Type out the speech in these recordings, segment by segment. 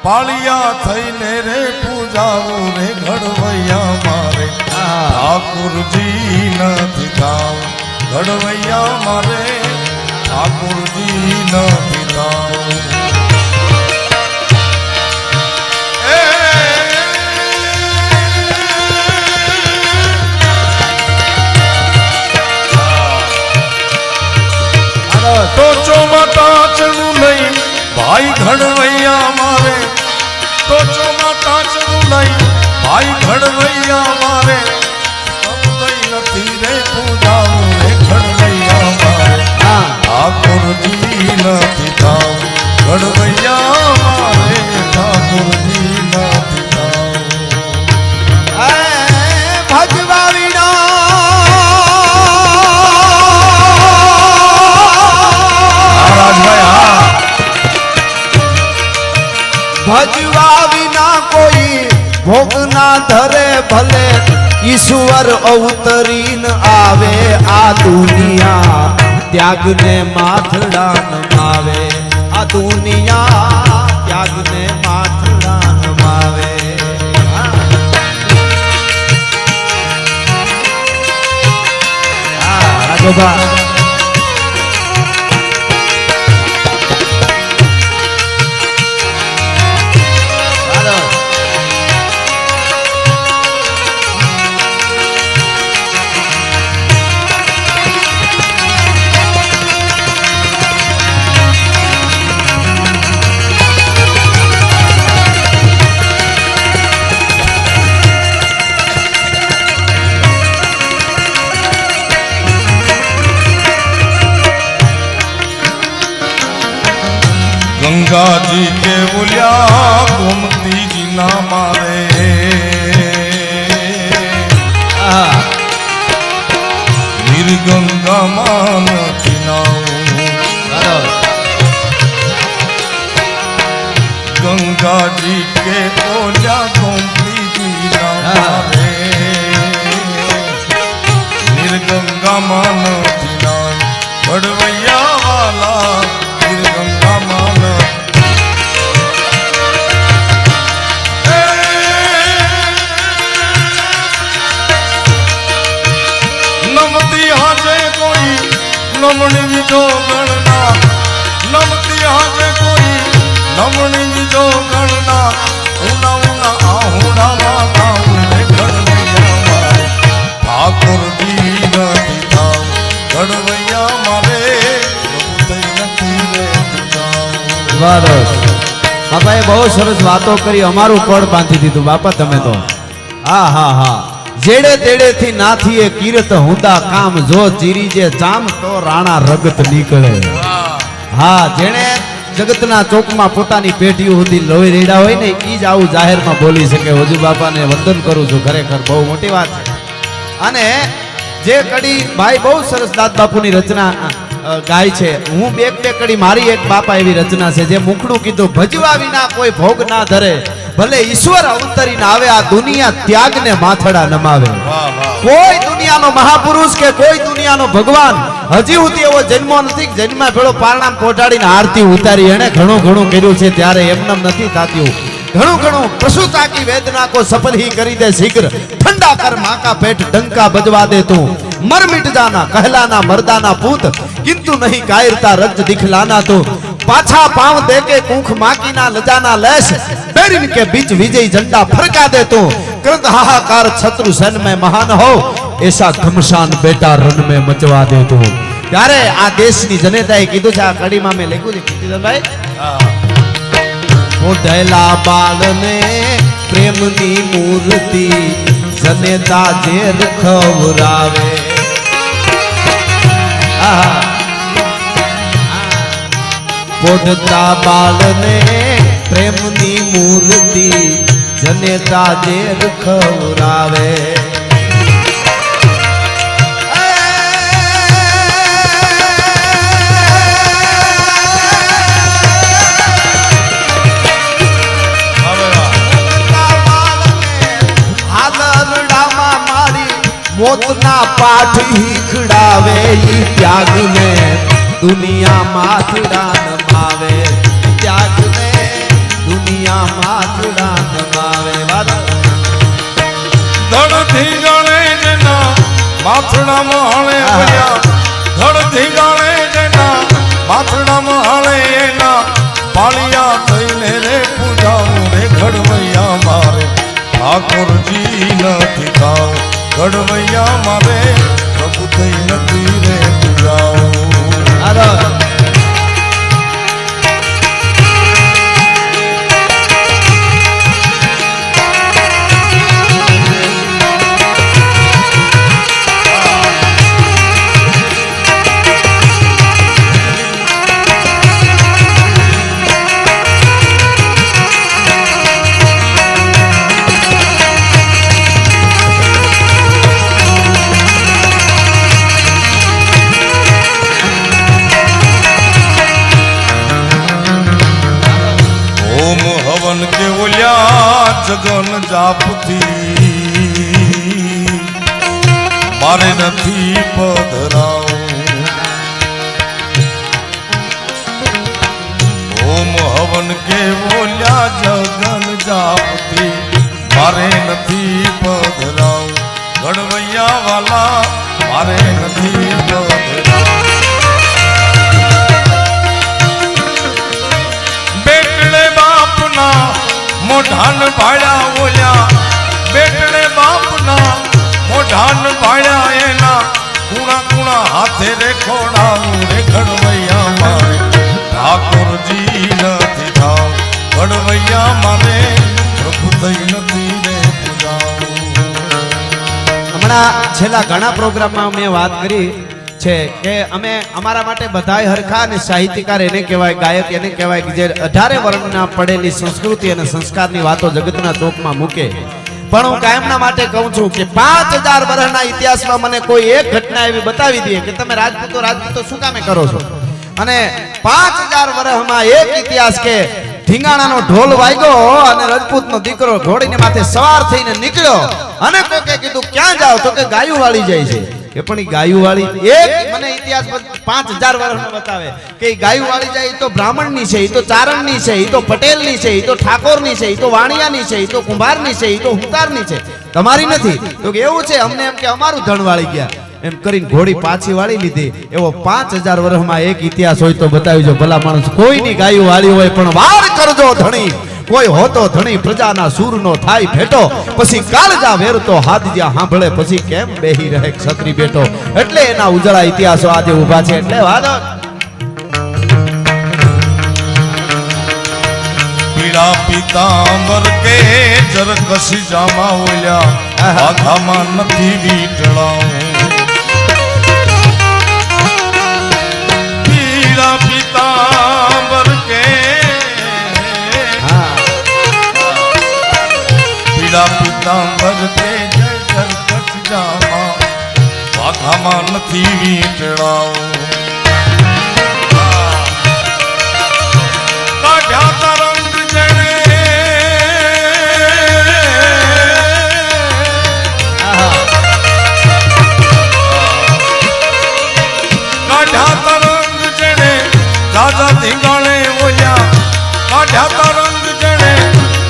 પાળિયા થઈને રે પૂજાવું રે ઘડવૈયા મારે ઠાકુરજી નથી થાવ ઘડવૈયા મારે ઠાકુરજી નથી થાવ तो चोमाटा चढ़ू नहीं भाई घड़वैया मारे तो चोमाटा चढ़ू नहीं भाई घड़वैया मारे तब तई नथी रे पूजाओ रे घड़वैया मारे ठाकुर जी नथी थाव घड़वैया मारे ठाकुर जी नथी थाव भजवा वीणा भजवा विना कोई भोग ना धरे भले ईश्वर अवतरीन आवे आ दुनिया त्याग ने माथड़ा नमावे आ दुनिया त्याग ने माथड़ा नमावे राघोबा गंगा जी के बोलिया गोमती जी ना मारे निर्गंगा मान गंगा जी के बोलिया गोमती जी ना मारे निर्गंगा मान घड़वैया वाला निर्गंगा मान नमती हाजे कोई नमणी विजो गणना नमती हाजे कोई नमणी विजो गणना उना उना आहुड़ा माता उने घड़वैया मारे ठाकुर जी नथी थाव घड़वैया मारे बापा बहुत सरस बातों करी अमारू पड़ बांधी दीधु बापा तमे तो हाँ हाँ हाँ जेड़े तेड़े थी ना थी ये कीरत हुंदा काम जो चीरी जे जाम तो राणा रगत निकले हाँ जेने जगतना चौक में पोतानी पेटीओ हुंदी लोही रेड़ा होय ने ई ज आवु जाहिर में बोली सके हुजूर बापा ने वंदन करू छुं खरेखर बहु मोटी बात छे अने जे कड़ी भाई बहुत सरस दाद बापूनी रचना गाय छे हूँ બે કડી मारी एक बापा एवी रचना छे जे मुखड़ू कीधुं भजवा विना कोई भोग ना धरे भले ईश्वर अवतरी ना आवे आ दुनिया त्याग ने माथड़ा नमावे कोई दुनिया नो महापुरुष के कोई दुनिया नो भगवान हजी हुती एवो जन्मो नथी जन्मा भेळो पारणाम पोटाડીને आरती उतारी एणे घणो घणो कर्युं छे त्यारे एमनम नथी थात्युं घणो घणो पशुता की वेदना को सफल ही करी दे शीघ्र ठंडा कर मां का पेट डंका बजवा दे तू मर मिट जाना कहलाना मर्दाना पूत किंतु नहीं कायरता रज दिखलाना तू पाछा पांव दे के कूख माकी ना लजाना लेस बैरिन के बीच विजयी झंडा फरका दे तू कृत हाहाकार शत्रु सन में महान हो ऐसा घमसान बेटा रन में मचवा दे तू ત્યારે આ દેશની જનતાએ કીધું છે આ કડીમાં મેં લખ્યું છે કીર્તિદાનભાઈ મોઢેલા બાળને પ્રેમની મૂર્તિ જનેતા ઝેર ખવરાવે પોઢતા બાળને પ્રેમની મૂર્તિ જનેતા ઝેર ખવરાવે मोतना पाठ ही खड़ावे त्याग में दुनिया माथड़ा नमावे त्याग में दुनिया ભાવિયા થઈને રે પૂજાવું રે ઘડવૈયા મારે ઠાકોરજી નથી થાવ ઘડવૈયા મારે પ્રભુ થઈ નથી રે પૂજાવું કે ઓલ્યા જગન જાપથી મારે નથી પધરાવું ઓમ હવન કે ઓલ્યા જગન જાપથી મારે નથી પધરાવું ઘડવૈયા વાલા મારે નથી પધરાવું મોઢાન ભાળ્યા ઓલ્યા બેટણે બાપના મોઢાન ભાળ્યા એના કુણા કુણા હાથે રે ખોડાવું રે ઘડવૈયા મારે ઠાકોરજી નથી થાવ ઘડવૈયા મારે પ્રભુ થઈ નથી રે પૂજાવું હમણાં છેલ્લા ઘણા પ્રોગ્રામમાં મેં વાત કરી છે કે અમે અમારા માટે બધાય હરખા અને સાહિત્યકાર એને કહેવાય ગાયક એને કહેવાય કે જે 18 વર્ણના પડેલી સંસ્કૃતિ અને સંસ્કારની વાતો જગતના ચોકમાં મૂકે પણ હું કાયમના માટે કહું છું કે 5000 વર્ષના ઇતિહાસમાં મને કોઈ એક ઘટના એવી બતાવી દે કે તમે રાજપૂતો શું કામે કરો છો અને 5000 વર્ષમાં એક ઇતિહાસ કે ઢીંગાણાનો ઢોલ વાગ્યો અને રાજપૂતનો દીકરો ઘોડીને માથે સવાર થઈને નીકળ્યો અને કોકે કીધું ક્યાં જાવ તો કે ગાયું વાળી જાય છે એ પણ ઈ ગાયું વાળી એક મને ઇતિહાસ 5000 વર્ષનો બતાવે કે ઈ ગાયું વાળી જાય ઈ તો બ્રાહ્મણની છે ઈ તો ચારણની છે ઈ તો પટેલની છે ઈ તો ઠાકોરની છે ઈ તો વાણિયાની છે ઈ તો કુંભારની છે ઈ તો હુંતારની છે તમારી નથી તો કે એવું છે અમને એમ કે અમારું ધણ વાળી ગયા એમ કરીને ઘોડી પાછી વાળી લીધી એવો 5000 વર્ષમાં એક ઇતિહાસ હોય તો બતાવીજો ભલા માણસ કોઈની ગાયું વાળી હોય પણ વાર કરજો ધણી કોઈ હોતો ધણી પ્રજાના સૂરનો થાય ભેટો પછી કાળજા વેરતો હાદજ્યા સાંભળે પછી કેમ બેહી રહે ક્ષત્રિય બેટો એટલે એના ઉજળા ઇતિહાસો આજે ઊભા છે એટલે વાદો પીળા પીતાંબર કે જરકસી જામા ઓલ્યા આધામાં નથી વીટળાવું પીળા પીતાંબર કે પીતાંબર તે જય જરકસ જામા વાઘામાં નથી વીટળાવું કાઢ્યા તરંગ જણે કાઢ્યા તરંગ જણે દાદા ધીંગાણે ઓલ્યા કાઢ્યા તરંગ જણે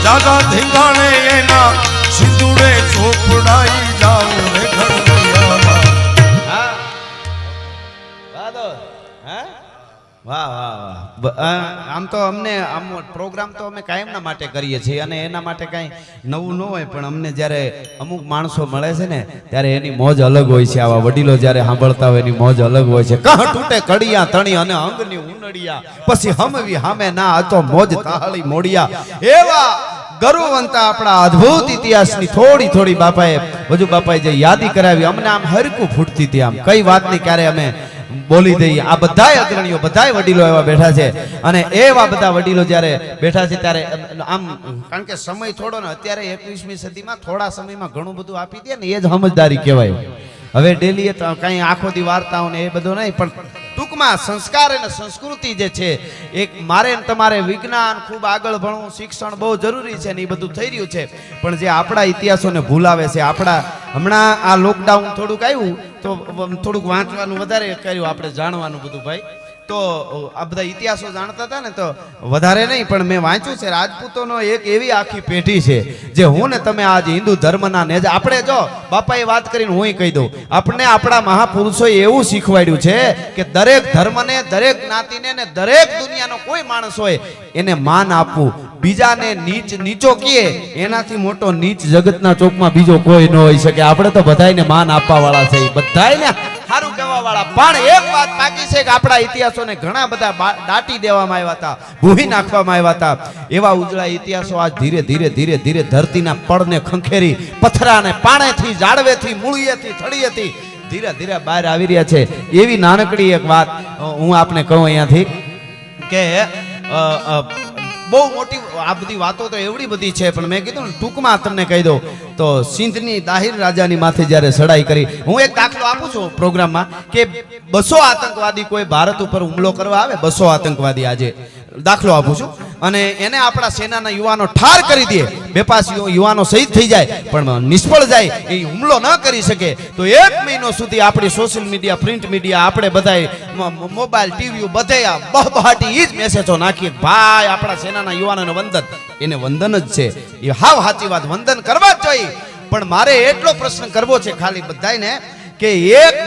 દાદા ધીંગાણે એના સિંદુડે ચોપડાઈ જાવ રે વાહ આમ તો અમને આમ પ્રોગ્રામ તો અમે કાયમના માટે કરીએ છીએ અને એના માટે કાંઈ નવું ન હોય પણ અમને જ્યારે અમુક માણસો મળે છે ને ત્યારે એની મોજ અલગ હોય છે આવા વડીલો જ્યારે સાંભળતા હોય એની મોજ અલગ હોય છે કહ તૂટે કડિયા તણી અને અંગની ઉનડિયા પછી હમવી હામે ના હતો મોજ તાહળી મોડિયા એવા ગરુવંતા આપણા અદ્ભુત ઇતિહાસની થોડી બાપાએ વજુ બાપાએ જે યાદી કરાવી અમને આમ હરકું ફૂટતી હતી આમ કઈ વાતની ક્યારે અમે બોલી દઈએ આ બધાય અગ્રણીઓ બધાય વડીલો એવા બેઠા છે અને એવા બધા વડીલો જ્યારે બેઠા છે ત્યારે આમ કારણ કે સમય થોડો ને અત્યારે 21મી સદીમાં થોડા સમયમાં ઘણું બધું આપી દે ને એ જ સમજદારી કહેવાય હવે ડેલી કઈ આખો દી વાર્તાઓ ને એ બધું નહીં પણ ટૂંકમાં સંસ્કાર અને સંસ્કૃતિ જે છે એક મારે તમારે વિજ્ઞાન ખૂબ આગળ ભણવું શિક્ષણ બહુ જરૂરી છે ને એ બધું થઈ રહ્યું છે પણ જે આપણા ઇતિહાસોને ભૂલાવે છે આપણા હમણાં આ લોકડાઉન થોડુંક આવ્યું તો થોડુંક વાંચવાનું વધારે કર્યું આપણે જાણવાનું બધું ભાઈ તો આ બધા ઇતિહાસો જાણતા હતા ને તો વધારે નહીં, પણ મેં વાંચ્યું છે રાજપૂતોનો એક એવી આખી પેઢી છે જે હું ને તમે આજ હિન્દુ ધર્મના નેજા. આપણે જો બાપાએ વાત કરીને હું કહી દઉં, આપણે આપણા મહાપુરુષોએ એવું શીખવાડ્યું છે કે દરેક ધર્મને, દરેક જ્ઞાતિને ને દરેક દુનિયાનો કોઈ માણસ હોય એને માન આપવું. બીજાને નીચો કીએ એનાથી મોટો નીચ જગતના ચોકમાં બીજો કોઈ ન હોઈ શકે. આપણે તો બધાયને માન આપવા વાળા છે, બધાયને સારું કહેવા વાળા. પણ એક વાત બાકી છે કે આપણા ઇતિહાસોને ઘણા બધા દાટી દેવામાં આવ્યા હતા, ભૂહી નાખવામાં આવ્યા હતા. એવા ઉજળા ઇતિહાસો આજ ધીરે ધીરે ધીરે ધીરે ધરતીના પડને ખંખેરી, પથરાને પાણેથી, ઝાડવેથી, મૂળિયેથી, થળિયેથી ધીરે ધીરે બહાર આવી રહ્યા છે. એવી નાનકડી એક વાત હું આપને કહું અહીંયાથી કે બહુ મોટી આ બધી વાતો તો એવડી બધી છે, પણ મેં કીધું ને ટૂંકમાં તમને કહી દઉં તો સિંધની દાહિર રાજાની માથે જ્યારે ચડાઈ કરી, હું એક દાખલો આપું છું પ્રોગ્રામમાં કે 200 આતંકવાદી કોઈ ભારત ઉપર હુમલો કરવા આવે, 200 આતંકવાદી આજે દાખલો આપું છું, અને એને આપણા સેનાના યુવાનો ઠાર કરી દે, 2-5 યુવાનો શહીદ થઈ જાય પણ નિષ્ફળ જાય, એ હુમલો ન કરી શકે, તો 1 મહિનો સુધી આપણી સોશિયલ મીડિયા, પ્રિન્ટ મીડિયા, આપણે બધાય મોબાઈલ, ટીવી બધે બહબહાટી એ જ મેસેજો નાખીએ, ભાઈ આપણા સેનાના યુવાનોને વંદન. એને વંદન જ છે, એ હાવ સાચી વાત, વંદન કરવા જ જોઈએ. પણ મારે એટલો પ્રશ્ન કરવો છે ખાલી બધાને કે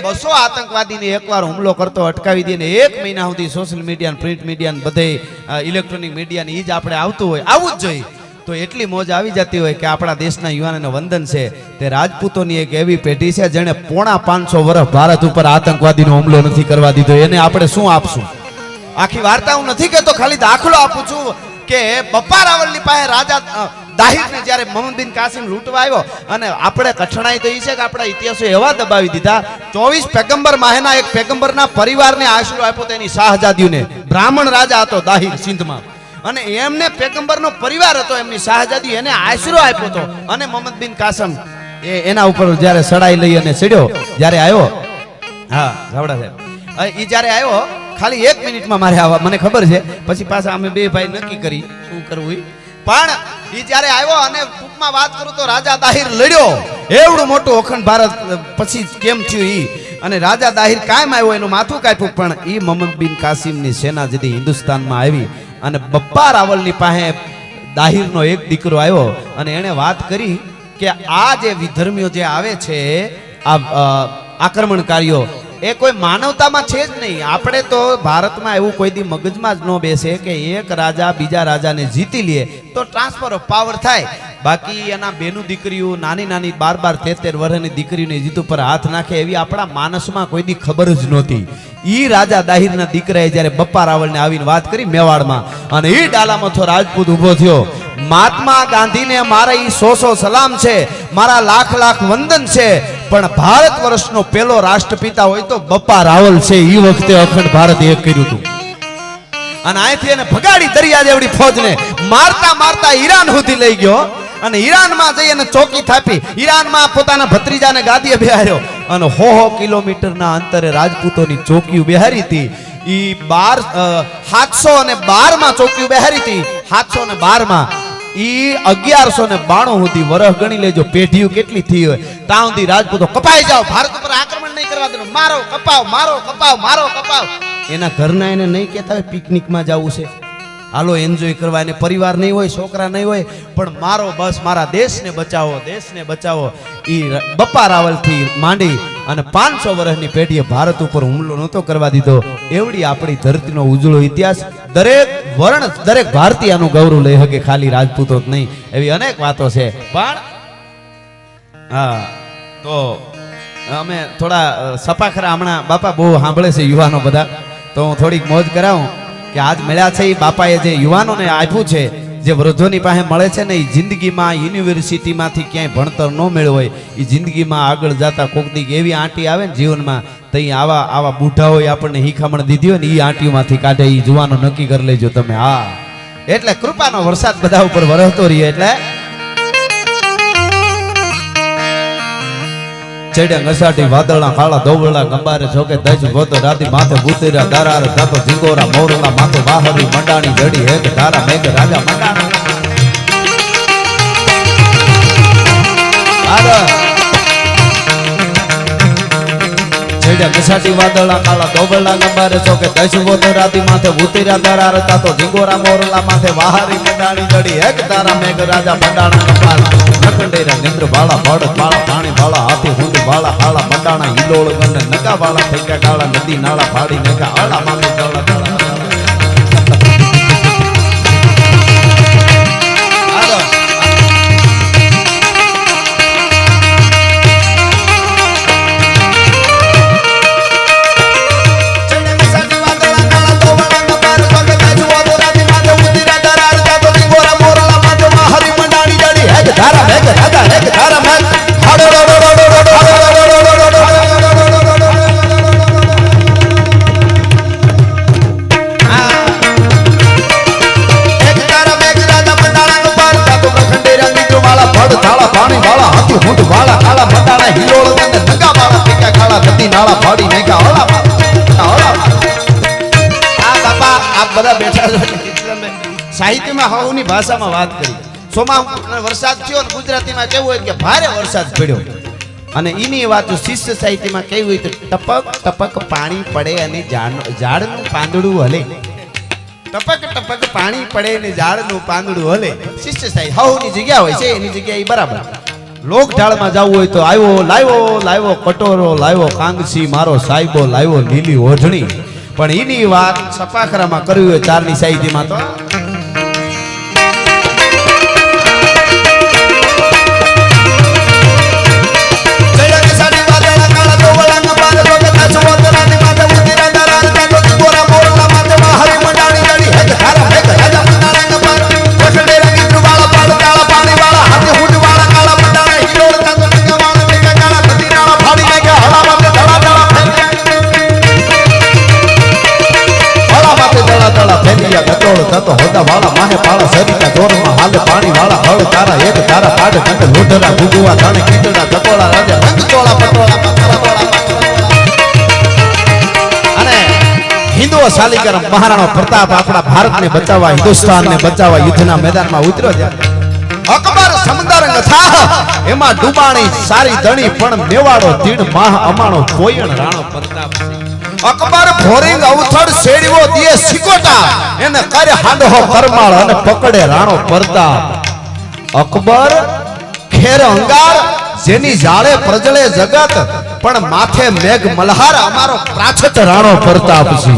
200 આતંકવાદીને એકવાર હુમલો કરતો અટકાવી દે ને 1 મહિના સુધી સોશિયલ મીડિયા, પ્રિન્ટ મીડિયા, બધે ઇલેક્ટ્રોનિક મીડિયા એ જ આપણે આવતું હોય, આવું જ જોઈએ, તો એટલી મોજ આવી જતી હોય કે આપણા દેશના યુવાનોને વંદન છે. તે રાજપૂતોની એક એવી પેઢી છે જેણે 550 વર્ષ ભારત ઉપર આતંકવાદીનો હુમલો નથી કરવા દીધો. એને આપણે શું આપશું? આખી વાર્તા હું નથી કહેતો, ખાલી દાખલો આપું છું કે બપ્પા રાવલની પાસે રાજા દાહિરને જ્યારે મોહમ્મદ બિન કાસિમ લૂંટવા આવ્યો, અને આપણે કઠણાઈ તો એ છે કે આપણા ઇતિહાસો એવા દબાવી દીધા. 24 પેગમ્બર માહેના એક પેગમ્બરના પરિવારને આશરો આપ્યો તેની શાહજાદીઓને. બ્રાહ્મણ રાજા હતો દાહિર સિંધમાં, અને એમને પેગમ્બરનો પરિવાર હતો, એમની શાહજાદી, એને આશરો આપ્યો હતો. અને મોહમ્મદ બિન કાસિમ એના ઉપર જ્યારે ચડાઈ લઈ અને ચડ્યો, જ્યારે આવ્યો, હા ઝાવડા સાહેબ, એ જ્યારે આવ્યો, ખાલી 1 મિનિટમાં મારે આવવા, મને ખબર છે, પછી પાછા અમે 2 ભાઈ નક્કી કરી શું કરવું. પણ એ જ્યારે આવ્યો, અને ટૂંકમાં વાત કરું તો રાજા દાહિર લડ્યો, એવડું મોટું અખંડ ભારત પછી કેમ થયું ઈ, અને રાજા દાહિર કાયમ આવ્યો, એનું માથું કાપ્યું. પણ એ મોહમ્મદ બિન કાસિમની સેના જેથી હિન્દુસ્તાનમાં આવી, અને બપ્પા રાવલની પાસે દાહિરનો એક દીકરો આવ્યો, અને એણે વાત કરી કે આ જે વિધર્મીઓ જે આવે છે, આ આક્રમણકારીઓ, એ કોઈ માનવતામાં છે જ નહીં. આપણે તો ભારતમાં એવું કોઈ દી મગજમાં જ ન બેસે કે એક રાજા બીજા રાજાને જીતી લે તો ટ્રાન્સફર ઓફ પાવર થાય. બાકી એના બેનું દીકરીઓ, નાની નાની 12-13 વર્ષની દીકરીઓને જીત ઉપર હાથ નાખે, એવી આપણા માનસમાં કોઈ દી ખબર જ નહોતી. ઈ રાજા દાહિરના દીકરાએ જ્યારે બપ્પા રાવલને આવીને વાત કરી મેવાડમાં, અને ઈ ડાલામથો રાજપૂત ઊભો થયો, મહાત્મા ગાંધીને મારા ઈ 100 સલામ છે, મારા લાખ વંદન છે, પણ ભારત વર્ષનો પહેલો રાષ્ટ્રપિતા હોય તો બપ્પા રાવલ છે. ઈ વખતે અખંડ ભારત એક કર્યું હતું, અને અહીંથી એને ભગાડી દરિયા જેવડી ફોજને મારતા મારતા ઈરાન સુધી લઈ ગયો, અને ઈરાનમાં જઈ અને ચોકી થાપી, ઈરાનમાં પોતાના ભત્રીજાને ગાદીએ બેહાર્યો, અને 100 કિલોમીટરના અંતરે રાજપૂતોની ચોકીઓ બેહારી હતી. ઈ 712માં ચોકીઓ બેહારી હતી, 712માં. ઈ 1192 સુધી વર્ષ ગણી લેજો, પેઢીઓ કેટલી થઈ હોય. ત્યાં સુધી રાજપૂતો કપાઈ જાઓ, ભારત ઉપર આક્રમણ નહીં કરવા દેવાનું, મારો કપાવ, મારો કપાવ, મારો કપાવ. એના ઘરના એને નહીં કહેતા હોય પિકનિકમાં જવું છે, હાલો એન્જોય કરવા, એને પરિવાર નહીં હોય, છોકરા નહીં હોય, પણ મારો બસ મારા દેશને બચાવો, દેશને બચાવો. ઈ બપ્પા રાવલથી માંડી અને 500 વર્ષની પેઢીએ ભારત ઉપર હુમલો નહોતો કરવા દીધો. એવડી આપણી ધરતીનો ઉજળો ઇતિહાસ, દરેક વર્ણ, દરેક ભારતીયનું ગૌરવ લઈ શકે, ખાલી રાજપૂતો જ નહીં. એવી અનેક વાતો છે. પણ હા, તો અમે થોડા સપાખરા હમણાં બાપા બહુ સાંભળે છે યુવાનો બધા, તો હું થોડીક મોજ કરાવું કે આજ મળ્યા છે એ બાપાએ જે યુવાનોને આપ્યું છે, જે વૃદ્ધોની પાસે મળે છે ને, એ જિંદગીમાં યુનિવર્સિટીમાંથી ક્યાંય ભણતર ન મેળવ્યો હોય, એ જિંદગીમાં આગળ જતા કોક દી એવી આંટી આવે ને જીવનમાં, તો આવા બુઢાઓએ આપણને હિખામણ દીધી હોય ને, એ આંટીઓમાંથી કાઢે. એ જુવાનો નક્કી કરી લેજો તમે. હા, એટલે કૃપાનો વરસાદ બધા ઉપર વરસતો રહીએ. એટલે ચડ્યા ઘસાટી વાદળા કાળા દોવળા ગંબારે જોકે દજ ગોતો રાતી માથે ભૂતેરા દારાર જાતો જીગોરા મોરલા માથે વાહરી મંડાણી જડી હેક ધારા મેઘ રાજા મંડાણા. ચડ્યા કસાટી વાદળા કાળા ધોબળા ગંબારે છો કે દશવો તો રાતી માથે ઉતર્યા તારા રતા તો ઝીંગોરા મોરલા માથે વહારી મંડાણી જડી એક તારા મેઘ રાજા મંડાણા ગંબાર નકંડેરા નિંદ્ર ભાળા ભડ ભાળા પાણી ભાળા હાથી હુંડ ભાળા હાળા મંડાણા હિલોળ ગંડ નકા ભાળા ફેંક્યા કાળા નદી નાળા ભાડી નકા આળા મામે ચાળા ચાળા સાહિત્યમાં હવની ભાષામાં વાત કરી સોમાં વરસાદ થયો ને ગુજરાતીમાં કેવું હોય કે ભારે વરસાદ પડ્યો અને એની વાત શિષ્ય સાહિત્યમાં કેવું હોય તો ટપક ટપક પાણી પડે અને ઝાડનું પાંદડું હલે ટપક ટપક પાણી પડે અને ઝાડનું પાંદડું હલે શિષ્ય સાહિત્ય હવની જગ્યા હોય છે એની જગ્યા એ બરાબર લોક ઢાળમાં જવું હોય તો લાવ્યો કટોરો લાવ્યો કાંગસી મારો સાહેબો લાવ્યો લીલી ઓઢણી પણ એની વાત સપાખરામાં કરવી હોય ચારની સાહિત્યમાં તો શાલિગ્રામ મહારાણા પ્રતાપ આપણા ભારતને બચાવવા હિન્દુસ્તાનને બચાવવા યુદ્ધના મેદાનમાં ઉતર્યો છે અકબર સમંદરંગ થા એમાં ડુબાણી સારી ધણી પણ મેવાડો તીડ માહ અમાણો કોયણ રાણો પ્રતાપ અકબર ભોરિંગ અવથડ શેડવો દિયે સિકોટા એને કરે હાંડો કરમાળ અને પકડે રાણો પ્રતાપ અકબર ખેર અંગાર જેની જાળે પ્રજળે જગત પણ માથે મેઘ મલ્હાર અમારો પ્રાછત રાણો પ્રતાપ છે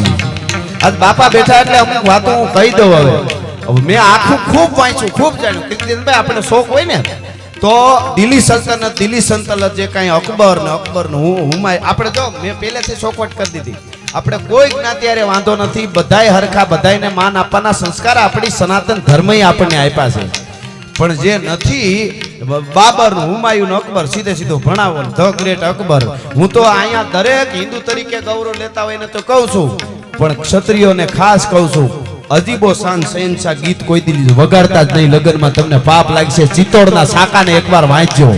આજ બાપા બેઠા એટલે અમુક વાતો હું કહી દઉં હવે મેં આખું ખૂબ વાંચ્યું ખૂબ જાણ્યું કીર્તિદાનભાઈ આપણે શોખ હોય ને તો દિલ્હી સલ્તનત જે કાંઈ અકબર ને હુમાય આપણે જો મેં પહેલેથી શોખવટ કરી દીધી આપણે કોઈ જ્ઞાતિ હારે વાંધો નથી બધાય હરખા બધાયને માન આપવાના સંસ્કાર આપણી સનાતન ધર્મએ આપણને આપ્યા છે પણ જે નથી બાબર હુમાયુન અકબર સીધું ભણાવો ધ ગ્રેટ અકબર હું તો અહીંયા દરેક હિન્દુ તરીકે ગૌરવ લેતા હોય ને તો કહું છું પણ ક્ષત્રિયોને ખાસ કહું છું અજીબો શાન શહેનશાહ ગીત કોઈ દી વગાડતા જ નહીં લગનમાં તમને પાપ લાગશે ચિત્તોડના સાકાને એકવાર વાંચજો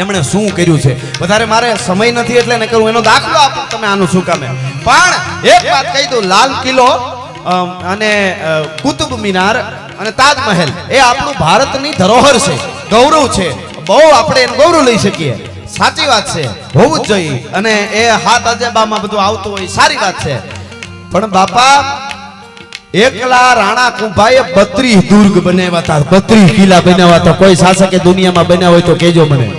એમણે શું કર્યું છે વધારે મારે સમય નથી એટલે ને કરું એનો દાખલો આપો તમે આનું શું કામે પણ એક વાત કહી દઉં લાલ કિલ્લો અને કુતુબ મિનાર અને તાજમહેલ એ આપણું ભારતની ધરોહર છે ગૌરવ છે બહુ આપણે એનું ગૌરવ લઈ શકીએ સાચી વાત છે હોવું જ જોઈએ અને એ હાથ અજેબામાં બધું આવતું હોય સારી વાત છે પણ બાપા એકલા રાણા કુંભાઈએ 32 દુર્ગ બનાવ્યા હતા 32 કિલ્લા બનાવ્યા હતા કોઈ શાસકે દુનિયામાં બન્યા હોય તો કેજો મને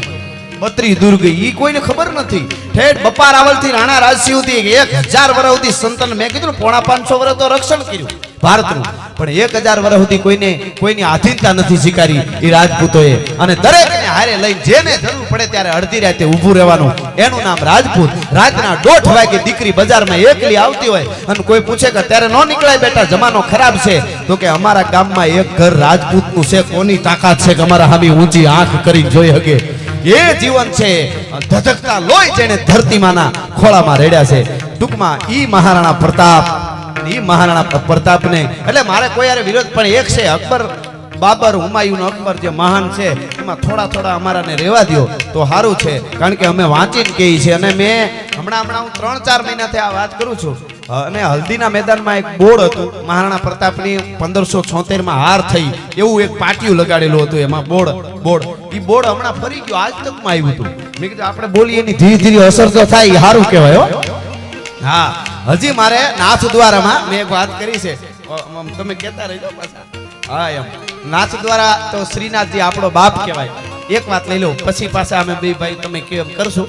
32 દુર્ગ ઈ કોઈને ખબર નથી ઠેઠ બપાર રાવલથી રાણા રાજસિંહ સુધી 1000 વર્ષ સુધી સંતન મેં કીધું 550 વર્ષ તો રક્ષણ કર્યું ભારતનું પણ 1000 વર્ષ સુધી કોઈની આધીનતા નથી સ્વીકારી એ રાજપૂતોએ અને દરેકને હારે લઈને જેને જરૂર પડે ત્યારે અડધી રાતે ઊભું રહેવાનું એનું નામ રાજપૂત રાતના 1:30 વાગે દીકરી બજારમાં એકલી આવતી હોય અને કોઈ પૂછે કે ત્યારે નો નીકળાય બેટા જમાનો ખરાબ છે તો કે અમારા ગામમાં એક ઘર રાજપૂતનું છે કોની તાકાત છે કે અમારા હામી ઊંચી આંખ કરીને જોઈ શકે એ જીવન છે ધધકતા લોહી જેને ધરતીમાંના ખોળામાં રેડ્યા છે ટૂંકમાં ઈ મહારાણા પ્રતાપને એટલે મારે કોઈ યારે વિરોધ પણ એક છે અકબર બાબર હુમાયુન અકબર જે મહાન છે એમાં થોડા અમારાને રહેવા દો તો સારું છે કારણ કે અમે વાંચીને કહી છે અને મેં હમણાં હું 3-4 મહિનાથી આ વાત કરું છું અને હલ્દીના મેદાનમાં એક બોર્ડ હતું મહારાણા પ્રતાપની 1576 હાર થઈ એવું એક પાટિયું લગાડેલું હતું એમાં બોર્ડ એ બોર્ડ હમણાં ફરી ગયો આજ તકમાં આવ્યું હતું મેં કીધું આપણે બોલીએ એની ધીરે ધીરે અસર તો થાય, એ સારું કહેવાય હો. હા, હજી મારે નાથ દ્વારામાં મેં એક વાત કરી છે, તમે કહેતા રહેજો પાછા. હા, એમ નાથ દ્વારા તો શ્રીનાથજી આપણો બાપ કહેવાય. એક વાત લઈ લો, પછી પાછા અમે બે ભાઈ તમે કેમ કરશું.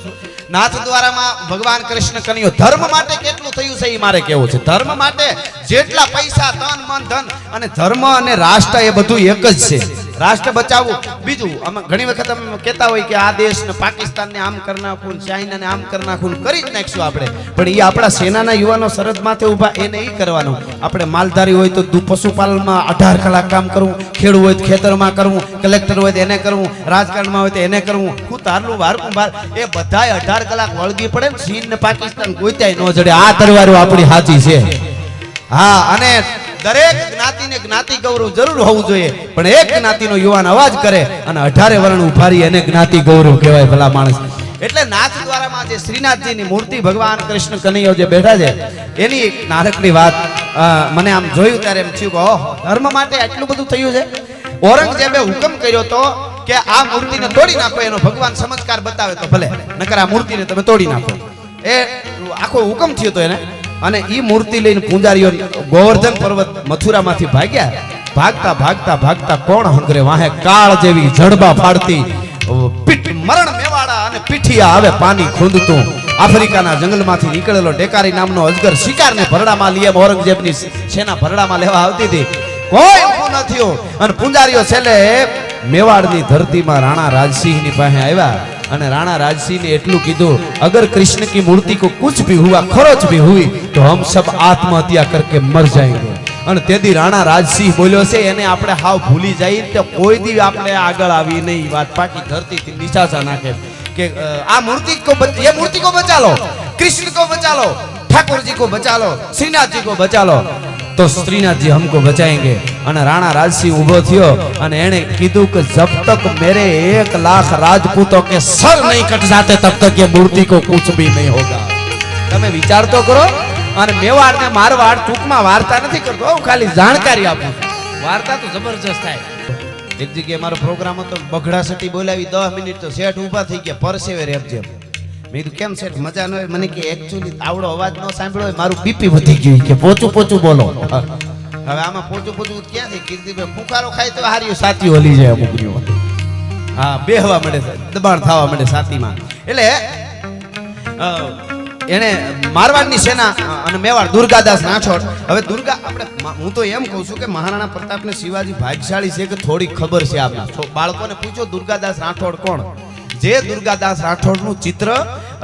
નાથ દ્વારામાં ભગવાન કૃષ્ણ કનૈયો ધર્મ માટે કેટલું થયું છે એ મારે કેવું છે. ધર્મ માટે જેટલા પૈસા, તન મન ધન, અને ધર્મ અને રાષ્ટ્ર એ બધું એક જ છે. રાષ્ટ્ર બચાવવું. બીજું અમે ઘણી વખત અમે કહેતા હોય કે આ દેશને પાકિસ્તાનને આમ કરી નાખવું, ચાઇનાને આમ કરી નાખવું, કરી જ નાખશું આપણે. પણ એ આપણા સેનાના યુવાનો સરહદ માથે ઊભા, એને એ કરવાનું. આપણે માલધારી હોય તો પશુપાલનમાં 18 કલાક કામ કરવું, ખેડૂત હોય તો ખેતરમાં કરવું, કલેક્ટર હોય તો એને કરવું, રાજકારણમાં હોય તો એને કરવું, હું તારલું વારકું બાર, એ બધાય 18 કલાક વળગી પડે ને. ચીન ને પાકિસ્તાન ગોત્યાય ન જડે. આ તરવારો આપણી સાચી છે. હા, અને દરેક જ્ઞાતિને જ્ઞાતિ ગૌરવ જરૂર હોવું જોઈએ, પણ એક જ્ઞાતિનો યુવાન અવાજ કરે અને 18 વર્ણ ઉભારી એને જ્ઞાતિ ગૌરવ કહેવાય ભલા માણસ. એટલે નાથ દ્વારામાં જે શ્રીનાથજીની મૂર્તિ ભગવાન કૃષ્ણ કનૈયો જે બેઠા છે, એની એક નાનકડી વાત મને આમ જોયું ત્યારે એમ થયું કે ઓહ, ધર્મ માટે આટલું બધું થયું છે. ઔરંગઝેબે હુકમ કર્યો તો કે આ મૂર્તિને તોડી નાખો. એનો ભગવાન ચમત્કાર બતાવે તો ભલે, નકર આ મૂર્તિને તમે તોડી નાખો. એ આખો હુકમ થયો તો એને. અને ઈ મૂર્તિ લઈને પૂંજારીઓ ગોવર્ધન પર્વત મથુરામાંથી ભાગ્યા. ભાગતા ભાગતા ભાગતા કોણ હંગરે વાહે કાળ જેવી જડબા ફાડતી પીઠ મરણ મેવાડા અને પીઠિયા આવે પાણી ખૂંદતું. આફ્રિકાના જંગલમાંથી નીકળેલો ડેકારી નામનો અજગર શિકારને ભરડામાં લઈ ઔરંગઝેબની સેના ભરડામાં લેવા આવતી હતી. કોઈ ઊભું ન થયું. અને પૂંજારીઓ છેલ્લે મેવાડની ધરતીમાં રાણા રાજસિંહની પાસે આવ્યા અને રાણા રાજસિંહ ને એટલું કીધું, અગર कृष्ण की मूर्ति को कुछ भी हुआ, खरोच भी हुई, तो हम सब आत्महत्या करके मर जाएंगे. અને તેથી રાણા રાજસિંહ બોલ્યો છે, એને આપણે હાવ ભૂલી જઈએ તો કોઈ દી આપણે આગળ આવી નહીં. વાત પાકી ધરતીથી નિશાસા નાખે કે આ મૂર્તિ को ये मूर्ति को बचा लो, कृष्ण को बचा लो, ठाकुर जी को बचा लो, श्रीनाथ जी को बचा लो, तो श्रीनाथ जी हमको बचाएंगे. અને રાણા રાજસિંહ ઊભો થયો અને એણે કીધું કે જબ તક મેરે 1 લાખ રાજપૂતों के सर नहीं कट जाते तब तक ये मूर्ति को कुछ भी नहीं होगा. તમે વિચાર તો કરો. અને મેવાડ ને મારવાડ ટૂંકમાં વાર્તા નથી કરતો, હું ખાલી જાણકારી આપું છું. વાર્તા તો જબરજસ્ત થાય. એક જગ્યાએ મારો પ્રોગ્રામ હતો, બગડા સટી બોલાવી 10 મિનિટ તો શેઠ ઊભા થઈ ગયા, પરસેવે રેપજે. મેં કીધું કેમ શેઠ મજા ન હોય? મને કે એકચ્યુઅલી આવડો અવાજ ન સાંભળ્યો હોય, મારું બીપી વધી ગયું કે પોચું પોચું બોલો. હવે આમાં પોચું પોચું ક્યાં થઈ? કીર્તિભાઈ ફુકારો ખાય તો હાર્યું સાતીઓ હલી જાય અમુકની. હા, બેહવા મળે, દબાણ થવા મળે છાતીમાં. એટલે એને મારવાડની સેના અને મેવાડ દુર્ગાદાસ રાઠોડ. હવે દુર્ગા આપણે, હું તો એમ કહું છું કે મહારાણા પ્રતાપ ને શિવાજી ભાગ્યશાળી છે કે થોડી ખબર છે. આપના બાળકોને પૂછો દુર્ગાદાસ રાઠોડ કોણ. જે દુર્ગાદાસ રાઠોડનું ચિત્ર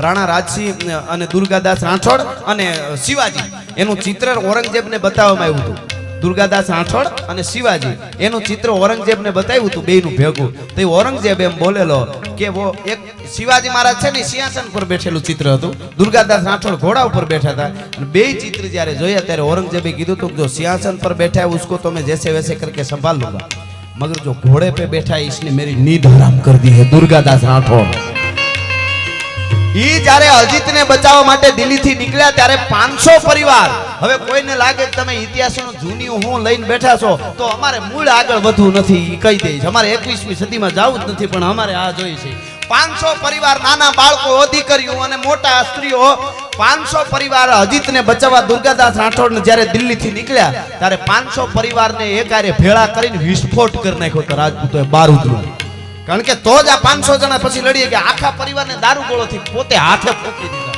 રાણા રાજસિંહ અને દુર્ગાદાસ રાઠોડ અને શિવાજી એનું ચિત્ર ઔરંગઝેબને બતાવવામાં આવ્યું હતું. દુર્ગાદાસ રાઠોડ અને શિવાજી એનું ચિત્ર ઔરંગઝેબને બતાવ્યું હતું બેયનું ભેગું. તો ઔરંગઝેબ એમ બોલેલો કે વો એક શિવાજી મહારાજ છે ને સિંહાસન પર બેઠેલું ચિત્ર હતું, દુર્ગાદાસ રાઠોડ ઘોડા ઉપર બેઠા હતા. અને બે ચિત્ર જ્યારે જોયા ત્યારે ઔરંગઝેબે કીધું હતું જો સિંહાસન પર बैठा है उसको तो मैं जैसे वैसे करके संभाल लूंगा, मगर जो घोड़े पे बैठा है इसने मेरी नींद हराम कर दी है. दुर्गादास राठौड़ ઈ જ્યારે અજીતને બચાવવા માટે દિલ્હીથી નીકળ્યા ત્યારે 500 પરિવાર. હવે કોઈને લાગે કે તમે ઇતિહાસનો જૂની હું લઈને બેઠા છો તો અમારે મૂળ આગળ વધવું નથી, કહી દઈશ અમારે 21મી સદીમાં જવું જ નથી, પણ અમારે આ જોઈ છે. 500 પરિવાર, નાના બાળકો, દીકરીઓ અને મોટા સ્ત્રીઓ, 500 પરિવાર અજીતને બચાવવા દુર્ગાદાસ રાઠોડને જ્યારે દિલ્હીથી નીકળ્યા ત્યારે 500 પરિવારને એકારે ભેળા કરીને વિસ્ફોટ કરી નાખ્યો તો રાજપૂતોએ બારૂદનો. કારણ કે તો જ આ 500 જણા પછી લડીએ કે આખા પરિવારને દારૂ ગોળોથી પોતે હાથે ફૂંકી દીધા.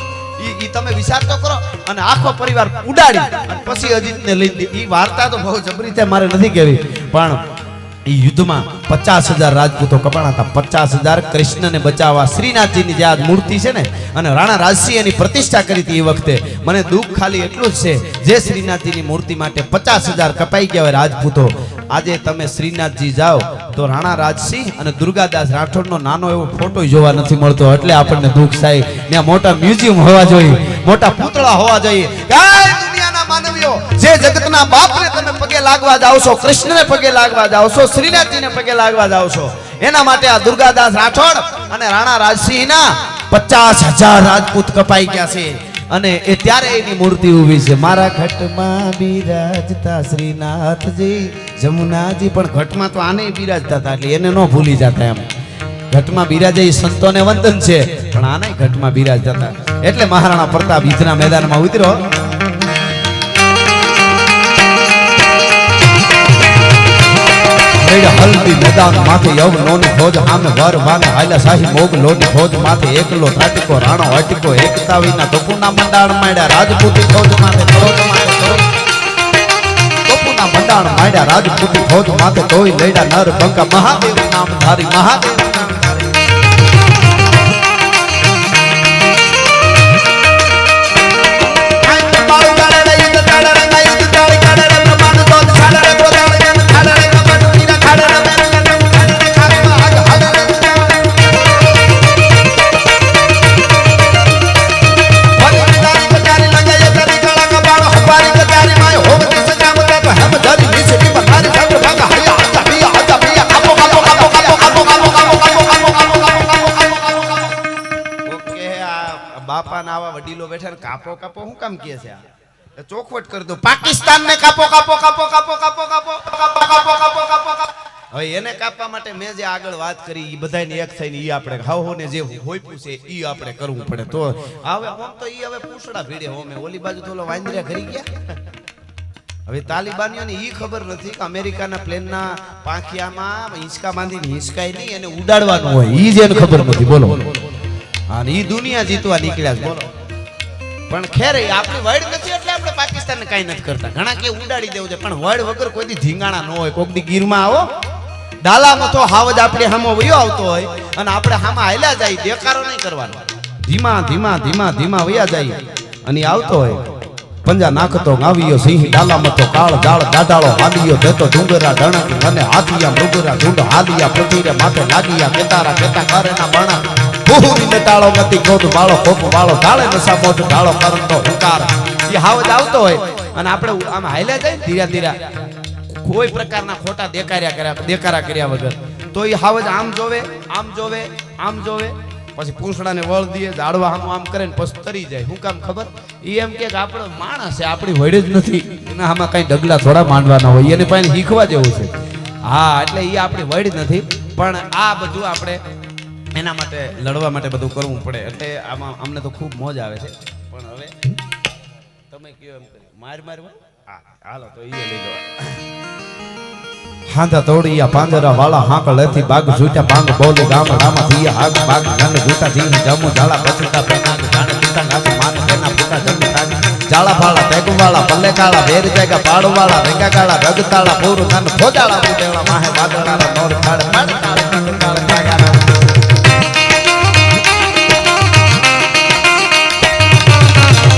ઈ તમે વિચાર તો કરો. અને આખો પરિવાર ઉડાડી અને પછી અજીતને લઈ દીધી. ઈ વાર્તા તો બહુ જબરી છે, મારે નથી કહેવી. પણ ઈ યુદ્ધમાં 50,000 રાજપૂતો કપાણા હતા. 50,000 કૃષ્ણને બચાવવા શ્રીનાથજીની જે આ મૂર્તિ છે ને, અને રાણા રાજસિંહ એની પ્રતિષ્ઠા કરી હતી એ વખતે. મને દુઃખ ખાલી એટલું જ છે, જે શ્રીનાથજીની મૂર્તિ માટે 50,000 કપાઈ ગયા હોય રાજપૂતો, આજે તમે શ્રીનાથજી જાઓ તો રાણા રાજસિંહ અને દુર્ગાદાસ રાઠોડનો નાનો એવો ફોટો જોવા નથી મળતો. એટલે આપણને દુઃખ થાય. ત્યાં મોટા મ્યુઝિયમ હોવા જોઈએ, મોટા પૂતળા હોવા જોઈએ. ગાય દુનિયાના માનવીઓ, જે જગતના બાપને તમે પગે લાગવા જાવ છો, કૃષ્ણને પગે લાગવા જાવ છો, શ્રીનાથજીને પગે લાગવા જાવ છો, એના માટે આ દુર્ગાદાસ રાઠોડ અને રાણા રાજસિંહના 50,000 રાજપૂત કપાઈ ગયા છે. અને એ ત્યારે એની મૂર્તિ ઊભી છે. મારા ઘટમાં બિરાજતા શ્રીનાથજી, જમુનાજી પણ ઘટમાં તો આને બિરાજતા હતા એટલે એને ન ભૂલી જતા એમ. ઘટમાં બિરાજે એ સંતોને વંદન છે, પણ આ નહીં ઘટમાં બિરાજતા. એટલે મહારાણા પ્રતાપ યુદ્ધના મેદાનમાં ઉતર્યો. હલ્દી મેદાન માથે યવ નોની ફોજ આમે વર વાને હાલા શાહી મોગ લોની ફોજ માથે એકલો થાટકો રાણો અટકો એકતા વિના ટોપુના મંડાણ માંડ્યા રાજપૂતી ફોજ માથે ટોપુના મંડાણ માંડ્યા રાજપૂતી ફોજ માથે તોય લેડા નર બંકા મહાદેવ નામ ધારી મહાદેવ નામ ધારી. વડીલો બેઠા ને કાપો કાપો હું કામ કહે છે? આ ચોખવટ કરી દો. પાકિસ્તાન ને કાપો કાપો કાપો કાપો કાપો કાપો કાપો કાપો કાપો કાપો. હવે એને કાપવા માટે મેં જે આગળ વાત કરી એ બધાને એક થઈને ઈ આપણે હાવોને જે હોઈપું છે ઈ આપણે કરવું પડે. તો હવે આમ તો ઈ હવે પૂછડા ભીડે હોમે ઓલી બાજુ તો વાંદરા ઘરી ગયા. હવે તાલિબાનીઓને ઈ ખબર નથી કે અમેરિકાના પ્લેનના પાંખિયામાં હિંચકા બાંધીને હિંચકાય નહીં અને ઉડાડવાનું હોય. ઈ જેને ખબર નથી. બોલો. હા, ઈ દુનિયા જીતવા નીકળ્યા છે. બોલો. પણ ખેર આપણી વર્ડ નથી એટલે આપણે પાકિસ્તાનને કાઈ નથી કરતા. ઘણા કે ઉડાડી દેવું છે, પણ વર્ડ વગર કોઈ દી ધીંગાણા ન હોય. કોક દી ગીરમાં આવો ડાલામાં તો હાવજ આપણે હામો વયો આવતો હોય અને આપણે હામાં હાલ્યા જાય, દેકારો નહીં કરવાનો. ધીમા ધીમા ધીમા ધીમા વયા જાય અને આવતો હોય. પંજા નાખતો ગાવિયો સિંહ ડાલામાં તો કાળ જાળ દાડાળો હાલિયો દેતો ડુંગરા ડણક અને હાથિયા મૃગરા ઢૂંઢ હાલિયા પ્રતિરે માથે લાગિયા કેતારા કેતા કરેના બણા ભૂરીને ટાળો ગતિ ક્રોધ વાળો કોપ વાળો ઢાળે નશા મોટ ઢાળો કરતો હુંકાર. એ હાવજ આવતો હોય અને આપણે આમ હાલ્યા જાય ધીરા ધીરા કોઈ પ્રકારના ખોટા દેકારા કર્યા વગર તો એ હાવજ આમ જોવે આમ જોવે આમ જોવે પછી પૂંછડાને વળ દે ઝાડવા આમ કરે ને પછી તરી જાય. શું કામ ખબર? એ એમ કે આપણો માણસ છે, આપણી વડ જ નથી. એના આમાં કઈ ડગલા થોડા માંડવાના હોય, એને પાસે શીખવા જેવું છે. હા, એટલે એ આપણી વડ નથી, પણ આ બધું આપણે એના માટે લડવા માટે બધું કરવું પડે. એટલે આમાં અમને તો ખૂબ મોજ આવે છે. પણ હવે તમે કયો એમ કરી માર હાલો તો એ લઈ લો. હાંધા તોડિયા પાંજરા વાળા હાંક લેથી બાગ છૂટા પાંગ બોલી ગામ રામા થિયા હાગ બાગ ગન જૂતા જીન જમુ જાળા પછુટા પેનાગ ગાણ જૂતા ગામ માન પેના પુતા જમ તાગ જાળા ફાળા પેગ વાળા પલ્લે કાળા બેર જાગા પાડ વાળા રેગા કાળા ગગતાળા પૂર ગન ફોજાળા ઉડેળા માહે વાદળાળા નોર ખાડ ખાડ ખાડ ખાડ ખાડ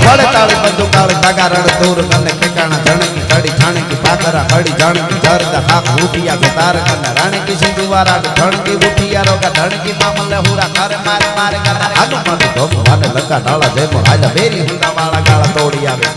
વડે તાળી બંદુ કાળ કાગા રણ દૂર કને ઠેકાણા જણકી ચડી છાણકી પાકરા ખડી જાણકી જરદા કાક ઉઠિયા કે તાર કને રાણકી સિંધુવારા ધણકી ઉઠિયા રોગા ધણકી મામલે હુરા કરે મારે મારે કને આગુ મને ધોમ વાને લંકા ડાળા જેમો હાલા બેરી હુંડા વાળા ગાળા તોડી આવે.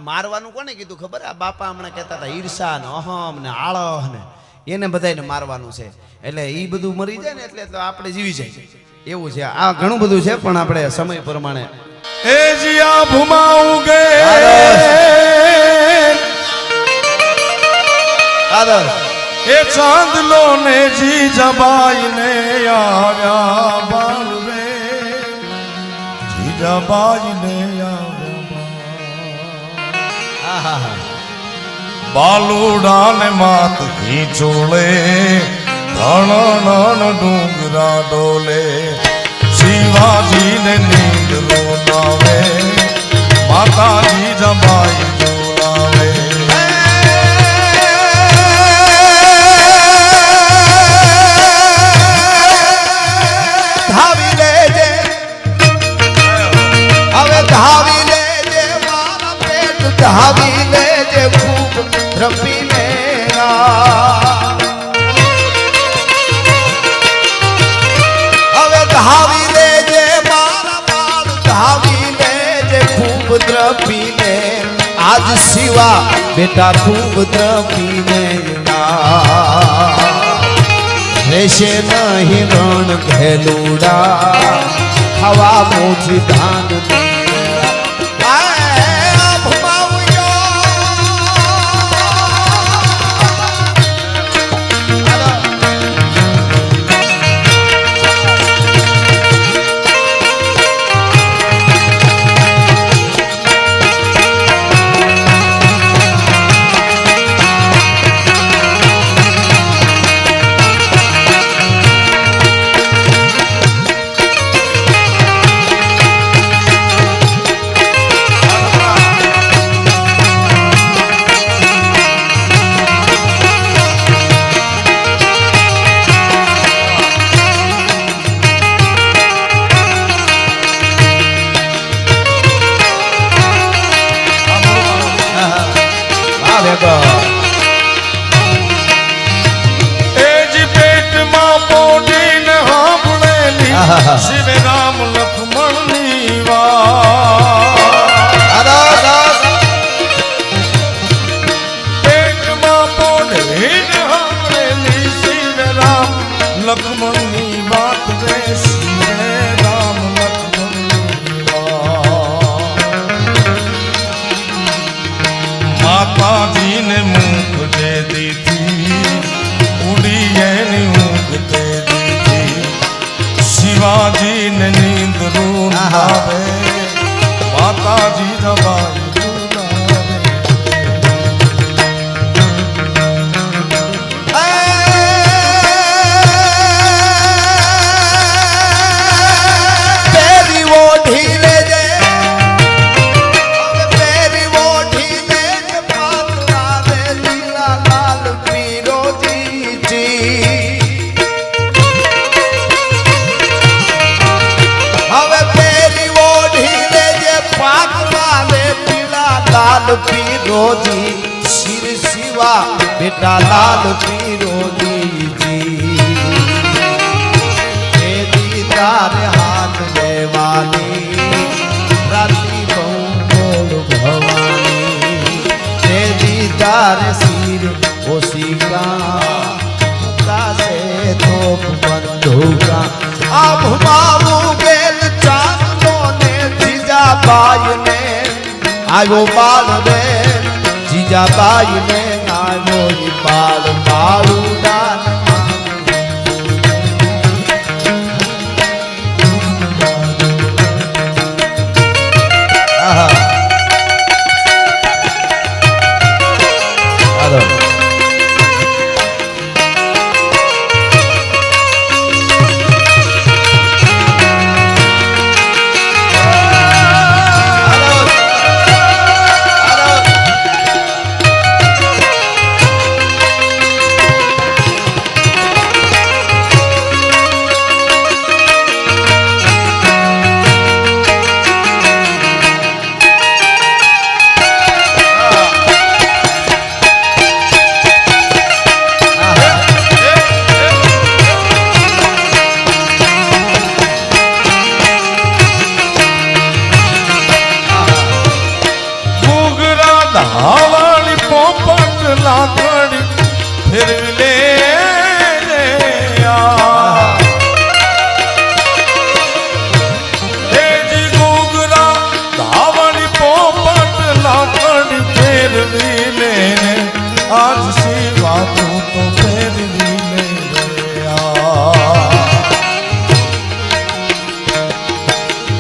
મારવાનું કોને કીધું ખબર? આ બાપા હમણાં કહેતા હતા ઈર્ષા ને અહમ ને આળહ ને એને બધાને મારવાનું છે. એટલે એ બધું મરી જાય ને એટલે આપણે જીવી જાય એવું છે. આ ઘણું બધું છે પણ આપણે સમય પ્રમાણે એ જીયા ભૂમાઉગે આદર એ ચાંદલો ને જી જબાઈ ને આવ્યા બાલવે જી જબાઈ ને બાલુડા ને માત હિંચોળે ધણ ડુંગરા ડોલે શિવાજી ને નીંદ રોલાવે માતાજી જબાઈ જોલાવે. દ્રપીને આજ શિવા બેટા ખૂબ દ્રપીને રહેશે નહીં રણ ઘેલુડા હવા મોછી ધાન શિવ રામ લક્ષ્મણની વાત પેટમાં પોઢીને સાંભળેલી શિવ રામ લક્ષ્મણની વાત રે શિવ રામ લક્ષ્મણની વાત માતાજીને મુખ જે દીધી ઉડી એની ઊંઘ તે શિવાજી ને નીંદ રૂન આવે માતાજી રવાઈ પીરોજી શિર શિવા બેટા લાલ પીરોજી જી તારે હાથ લેવાની રાતી બહુ બોલ ભવાની તેરી તારે શિર ઓશિકા તાસે તોપ બંધુકા આબ મારું બેલ ચાંદો ને જીજા બાઈ ને આવ્યો બાલ રે જીજાબાઈ ને આવ્યો બાલ મારું દાન હવાળી પોપટ લાકડી ફેરવી લે જી ઘૂઘરા હવાળી પોપટ લાકડી ફેરવી લે આજ શિવા તું તો ફેરવી લે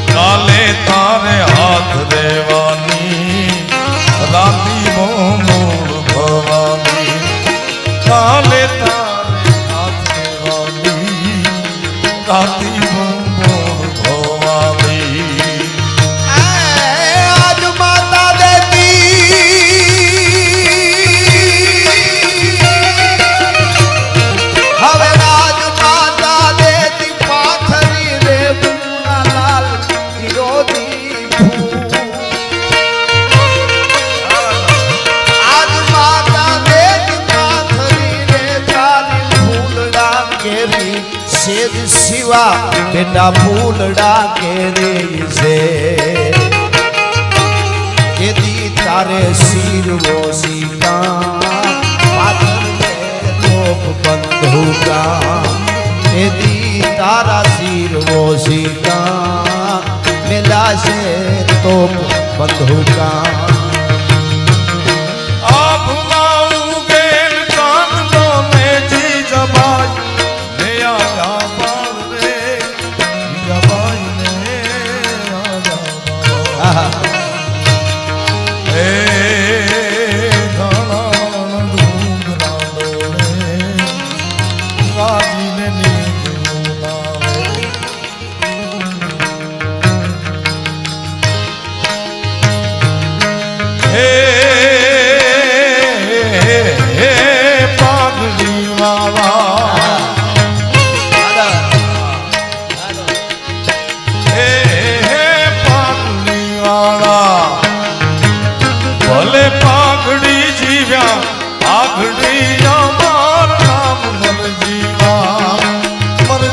કાલે તારે હાથ દેવાની રાતી મોર ભવાની કાલે તારે હાથ દેવાની રાતી મોર ભવાની આજ માતા દેતી હવે આજ માતા દેતી પાથરી રે ગુના લાલ વિરોધી સેજ શિવા બેટા ફૂલડા કેરી છે રે શીરવો સીતા પાથર રે તોપ બંધુકા એદી તારા શીરવો સીતા મેલાશે તોપ બંધુકા ભલે પાઘડી જીવ્યા પાઘડી અમાર નામ મર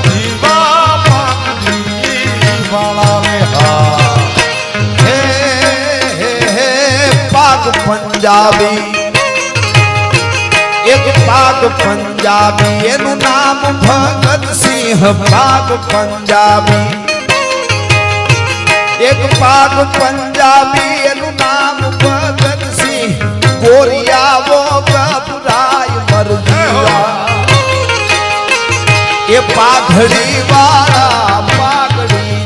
જીવા પાઘડી વાળા રે હા હે હે હે પાગ પંજાબી એક પાગ પંજાબી એનું નામ ભગત સિંહ પાગ પંજાબી એક પાગ પંજાબી એનું નામ ભગત સિંહ ગોરિયાવો ગભરાય મરજીવા એ પાઘડી વાળા પાઘડી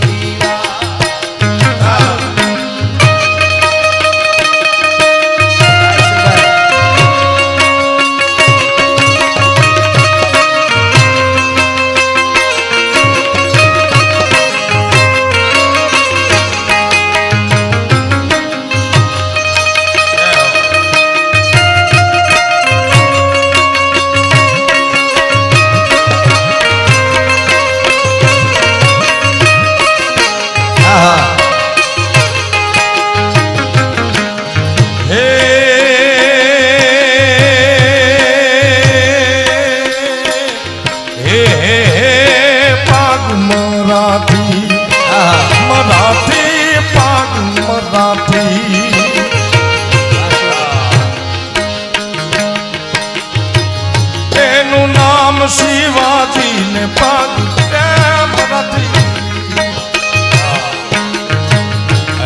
એનું નામ શિવાજી ને પાગ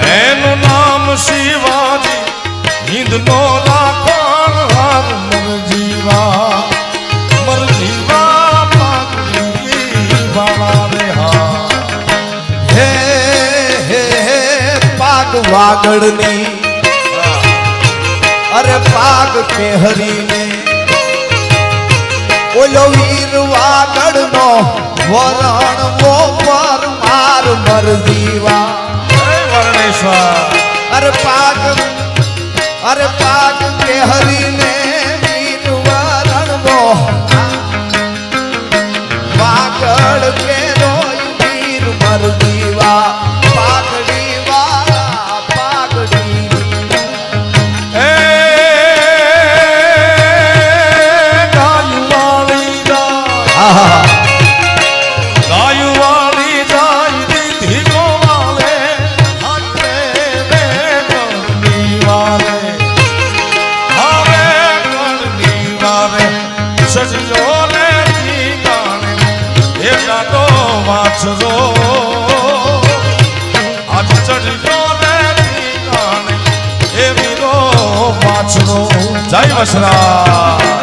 એનું નામ શિવાજી હિન્દ નો રાખણ હાર મરજીવા પાઘડી વાળા રે હા હે હે હે પાગ વાગડની અરે પાગ કેહરીને ઓલો વીર વાગડનો વરણ વો પર માર મરજીવા વર્ણેશ્વર અરે પાગ કેહરીને વીર વરણ વો વાગડ કે રોય વીર મરજીવા પાઘડી વાળા પાઘડી ગાયુવાળી જાય દીધી ગોવાલે હાથે બે ગણની વાલે હવે ગણની વાલે સજજો ને ઠીકાણે એ ગાતો વાંચજો આજ ચડજો ને ઠીકાણે એ વીરો વાંચજો જય વસરા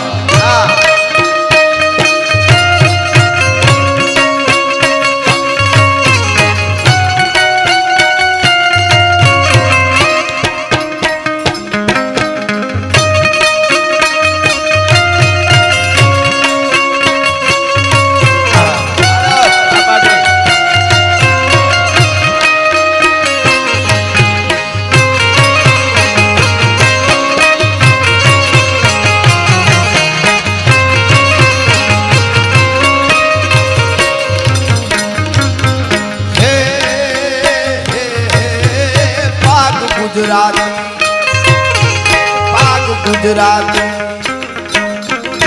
ગુજરાતી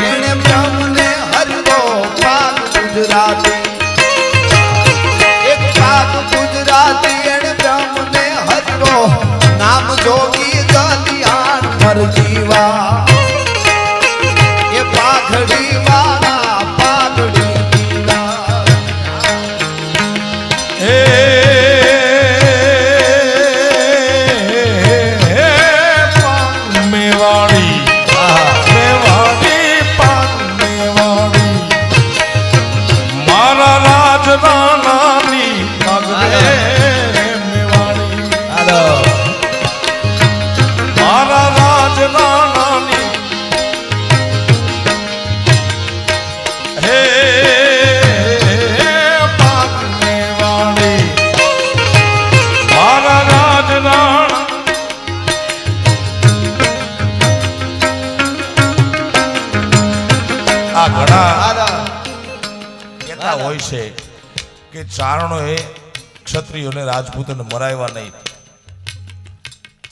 એને બ્રહ્મને હરવો પાક ગુજરાતી એક પાક ગુજરાતી એને બ્રહ્મને હરવો નામ જોગી ગલિયા છે કે ચારણોએ ક્ષત્રિયોને રાજપૂતોને મરાવ્યા નહીં.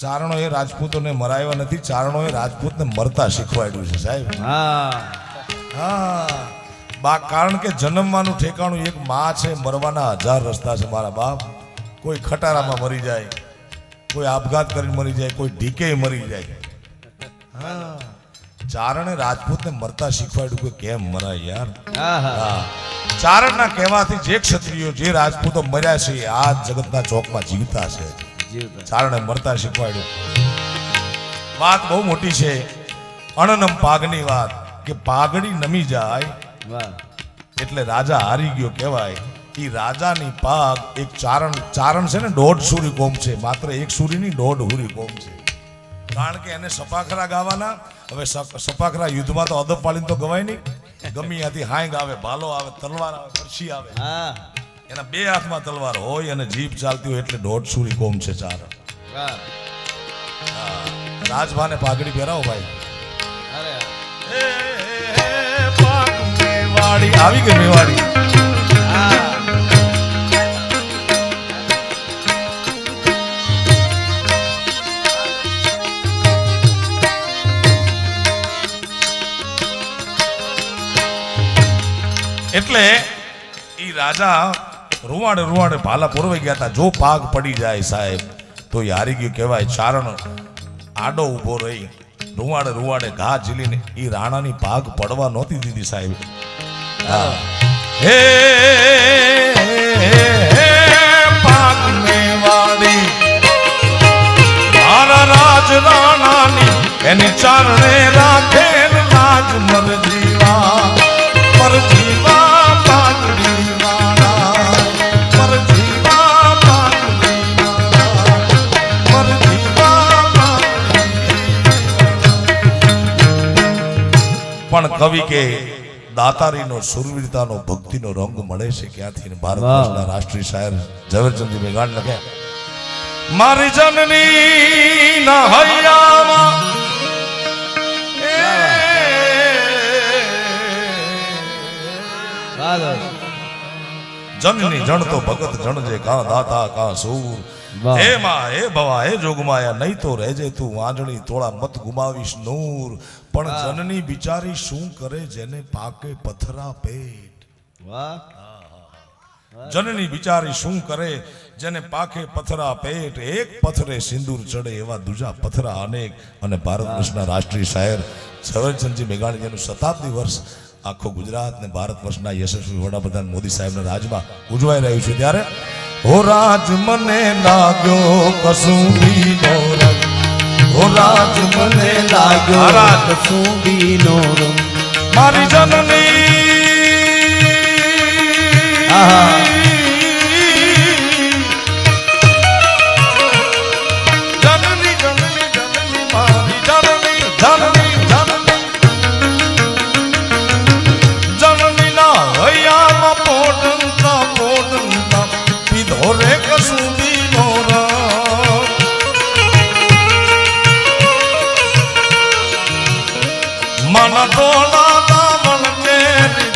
ચારણોએ રાજપૂતોને મરાવ્યા નથી, ચારણોએ રાજપૂતને મરતા શીખવાડ્યું છે સાહેબ. હા કારણ કે જન્મવાનું ઠેકાણું એક માં છે, મરવાના 1000 રસ્તા છે મારા બાપ. કોઈ ખટારામાં મરી જાય, કોઈ આપઘાત કરીને મરી જાય, કોઈ ઢીકે મરી જાય. હા ચારણે રાજપૂતને મરતા શીખવાડ્યું કે કેમ મરાય યાર. ચારણના કહેવાથી જે ક્ષત્રિયો જે રાજપૂતો મર્યા છે આ જગતના ચોકમાં જીવતા છે. ચારણે મરતા શીખવાડ્યું. વાત બહુ મોટી છે. અણનમ પાગની વાત કે પાઘડી નમી જાય એટલે રાજા હારી ગયો કહેવાય. એ રાજાની પાગ એક ચારણ છે ને 1.5 સૂરી કોમ છે, માત્ર 1 સૂરીની 1.5 હુરી કોમ છે. કારણ કે એને સપાખરા ગાવાના. હવે સપાખરા યુદ્ધમાં તો અદબ પાડીને તો ગવાય નહીં. ગમી ત્યાંથી હાંગ આવે, ભાલો આવે, તલવાર આવે, કરશી આવે. એના 2 હાથમાં તલવાર હોય અને જીભ ચાલતી હોય એટલે 1.5 સૂરી કોમ છે ચારણ. રાજભાને પાઘડી પહેરાવો ભાઈ. મેવાડી આવી ગઈ મેવાડી. એટલે ઈ રાજા રૂવાડે ભાલા પૂરવાઈ ગયા હતા. જો પાગ પડી જાય સાહેબ તો એ હારી ગયું કહેવાય. ચારણ આડો ઊભો રહી રૂવાડે ઘા ઝીલીને ઈ રાણાની પાગ પડવા નહોતી દીધી સાહેબ. હે પાગ મેવાડી મારા રાજ રાણાની એની ચારણે રાખે રાજ મરજીવા પાઘડી વાળા મરજીવા પાઘડી વાળા મરજીવા પણ કવિ કે દાતારીનો સુરવીરતાનો ભક્તિનો રંગ મળે છે ક્યાંથી? ભારત વર્ષના રાષ્ટ્રીય શાયર ઝવેરચંદ મેઘાણી લખે મારી જનની ના હૈયામાં જનની જણ તો ભગત જણ જે કા દાતા કા સૂર. હે માં હે ભવા હે જોગમાયા નહીં તો રહેજે તું વાંજણી તોળા મત ગુમાવીશ નૂર. પણ જનની બિચારી શું કરે જેને પાકે પથરા પેટ. જનની બિચારી શું કરે જેને પાકે પથરા પેટ. એક પથરે સિંદૂર ચડે એવા દૂજા પથરા અનેક. અને ભારત વર્ષના રાષ્ટ્રીય શાયર ઝવેરચંદજી મેઘાણી જેનું શતાબ્દી વર્ષ આખો ગુજરાત ને ભારત વર્ષના યશસ્વી વડાપ્રધાન મોદી સાહેબના રાજમાં ઉજવાઈ રહ્યું છે ત્યારે હો રાજ મને લાગ્યો કસુંબીનો રંગ. હો રાજ મને લાગ્યો કસુંબીનો રંગ મારી જનની જનની જનની જનની મારી જનની જનની રે કસુંબીનો રંગ મન તોલા દામણ કે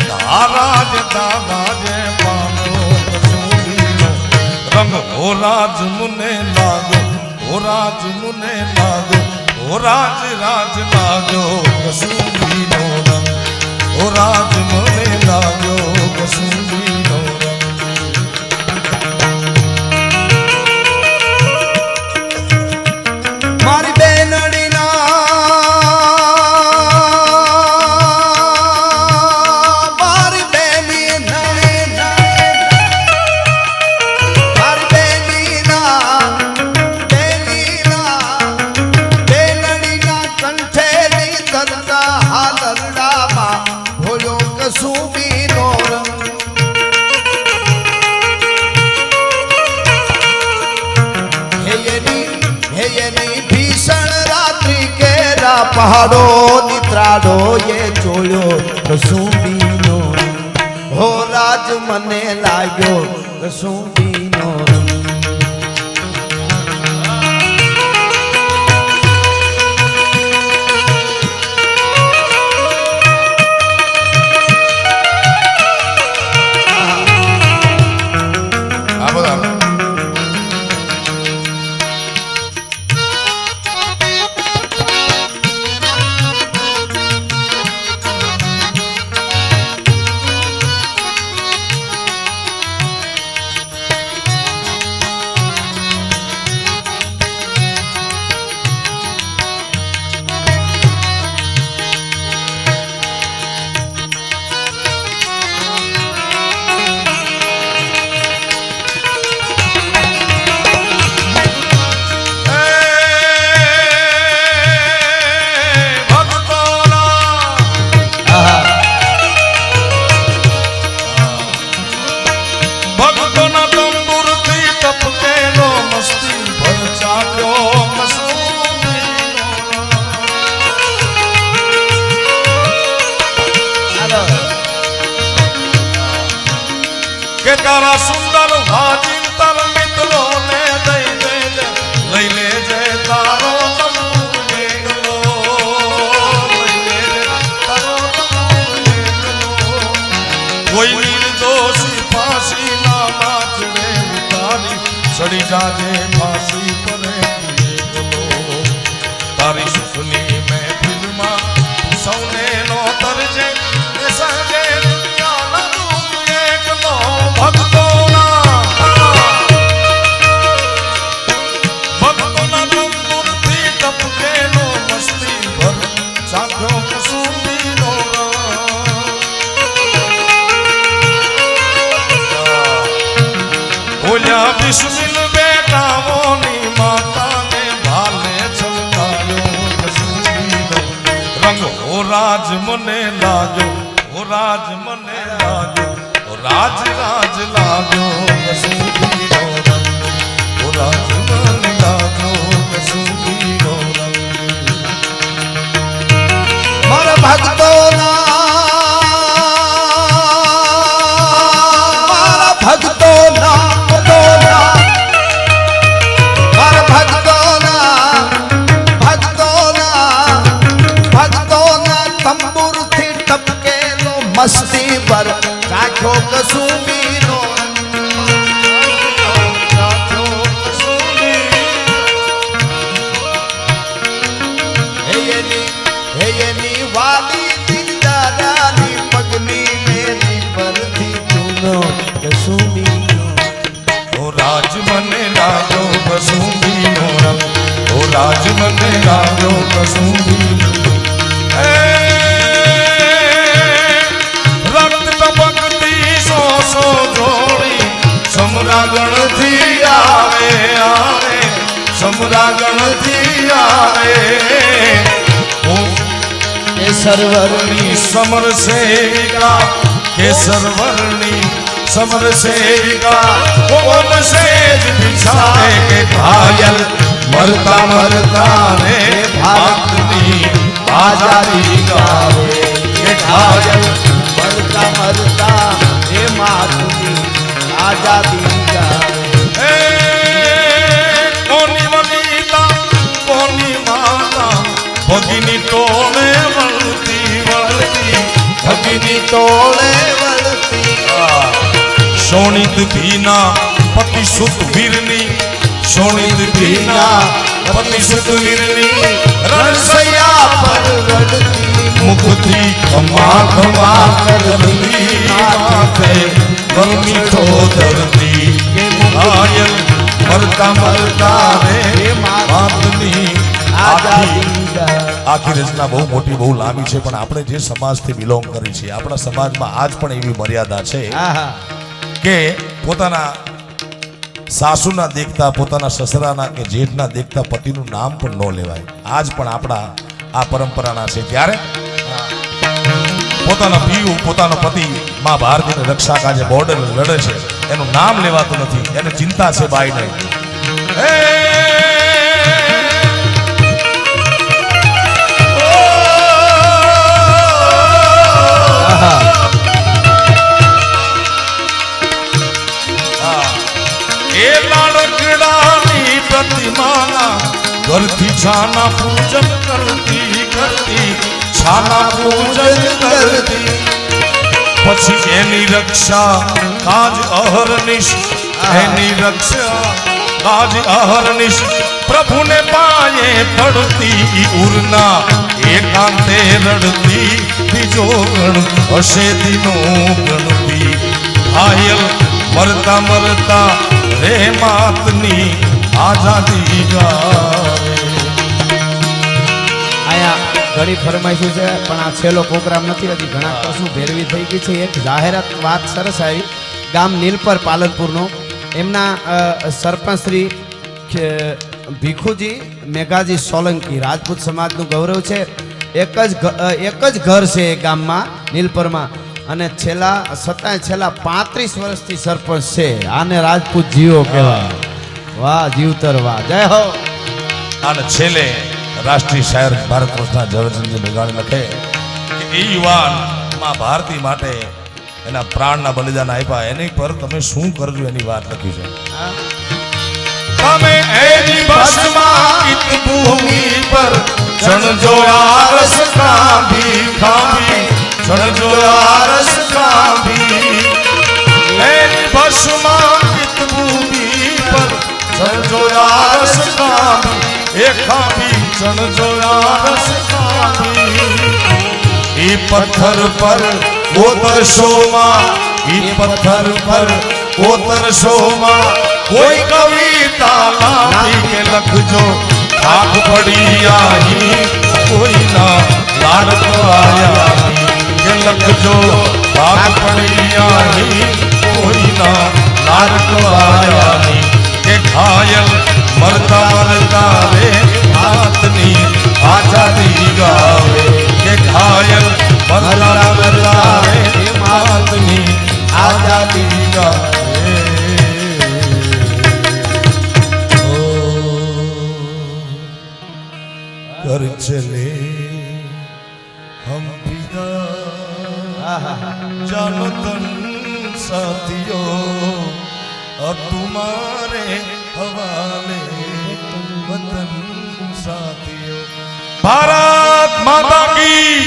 ધારા જે દાદા જે પાનો કસુંબીનો રંગ. હો રાજ મુને લાગ્યો હો રાજ મુને લાગ્યો હો રાજ રાજ લાગ્યો કસુંબીનો રંગ. હો રાજ મુને લાગ્યો કસુંબીનો રંગ. મારી બેનડીના મારી બેની બેનડીના કંઠેની કરતા હાલરડામાં ભોયો કસુંબીનો રંગ. ભીષણ રાત્રિ કેરા પહાડો નિત્રાડો એ જોયો કસુંબીનો. હો રાજ મને લાગ્યો કસુંબીનો રંગ. જાજે ફાંસી પરે બોલો તારી સુખની મહેફિલમાં સૌને નો તરજે એ સંગે દુનિયાના દુઃખ એકલો ભક્તોના દુઃખથી ટપકેલો મસ્તી ભર સાંભળો કસુંબીનો બોલ્યા બિસ્મિલ બેટાઓની માતાને ભાલે છલકાયો કસુંબીનો રંગ ઓ રાજ મને લાગ્યો ઓ રાજ મને લાગ્યો ઓ રાજ રાજ લાગ્યો કસુંબીનો રંગ ઓ રાજ મને લાગ્યો કસુંબીનો રંગ મારા ભક્તોના મસ્તી પર રાખો કસુંબીનો એની વાલી દિલદારાની પગની મેરી પરથી ચૂનો કસુંબીનો ઓ રાજ મને લાગ્યો કસુંબીનો રંગ ઓ રાજ મને લાગ્યો કસુંબીનો સમરાગણથી આવે આવે સમરાગણથી આવે કેસરવર્ણી સમર સેવિકા કેસરવર્ણી સમર સેવિકા કોમ સેજ બિછાવે કે ઘાયલ મરતા મરતા રે ભારતની આઝાદી ગાવે કે ઘાયલ મરતા મરતા હે માતની આઝાદી ગાવે કોની વનિતા કોની માતા ભગીની ટોળે વળતી વળતી ભગીની ટોળે વળતી શોણિત ભીના પતિ સુત વીરની શોણિત ભીના પતિ સુત વીરની રણસૈયા પર રડતી મુખથી ખમા ખમા કરતી માથે ગમીઠો ધરતી ઘાયલ મરતા મરતા રે માતની આઝાદી આખી રચના બહુ મોટી બહુ લાંબી છે પણ આપણે જે સમાજથી બિલોંગ કરી છીએ આપણા સમાજમાં આજ પણ એવી મર્યાદા છે કે પોતાના સાસુના દેખતા પોતાના સસરાના કે જેઠના દેખતા પતિનું નામ પણ ન લેવાય આજ પણ આપણા આ પરંપરાના છે ત્યારે પોતાના પીયુ પોતાનો પતિ માં ભારતીની રક્ષા કાજે બોર્ડર લડે છે એનું નામ લેવાતું નથી એને ચિંતા છે બાઈને એ લાડકડાની પ્રતિમાના ઘરથી છાના પૂજન કરતી કરતી છાના પૂજન કરતી પછી એની રક્ષા કાજ અહર્નિશ એની રક્ષા કાજ અહર્નિશ પ્રભુને પાયે પડતી ઉરના એકાંતે રડતી બીજો ગણ હશે દિનો ગણતી ઘાયલ મરતા મરતા રે માતની આઝાદી ગાવે આયા ઘણી ફરમાઈશું છે પણ આ છેલ્લો પ્રોગ્રામ નથી હજી ઘણા કશું ભેરવી થઈ ગઈ છે એક જાહેરાત વાત સરસ આવી ગામ નીલપર પાલનપુરનો એમના સરપંચ શ્રી ભીખુજી મેઘાજી સોલંકી રાજપૂત સમાજનું ગૌરવ છે એક જ ઘર છે એ ગામમાં નીલપરમાં અને છેલ્લા 35 વર્ષથી સરપંચ છે આને રાજપૂત જીવો કહેવાય વાહ જીવતર વાહ જય હો અને છેલ્લે રાષ્ટ્રીય શાયર ભારત વર્ષના ઝવેરચંદજી મેઘાણી લખે કે એ યુવાન માં ભારતી માટે એના પ્રાણના બલિદાન આપ્યા એની પર તમે શું કરજો એની વાત લખી છે તમે એની ભસ્માકિત ભૂમિ પર ચણજો આરસ કાંભી કાંભી ચણજો આરસ કાંભી એની ભસ્માકિત ભૂમિ પર ખાવી ચણ જોયા રસ ખાવી ઈ પથ્થર પર ઓતરશોમાં ઈ પથ્થર પર ઓતરશોમાં કોઈ કવિતા લાવી કે લખજો આંખ પડી આહી કોઈના લાડકો આયા કે લખજો આંખ પડી આહી કોઈના લાડકો આયા કે ઘાયલ મરતા મરતા રે હાથની આઝાદી ગાવે કે ઘાયલ મરતા મરતા રે હાથની આઝાદી ગાવે कर चले हम पिता जानो तन साथियों अब तुम्हारे हवाले वतन साथियों भारत माता की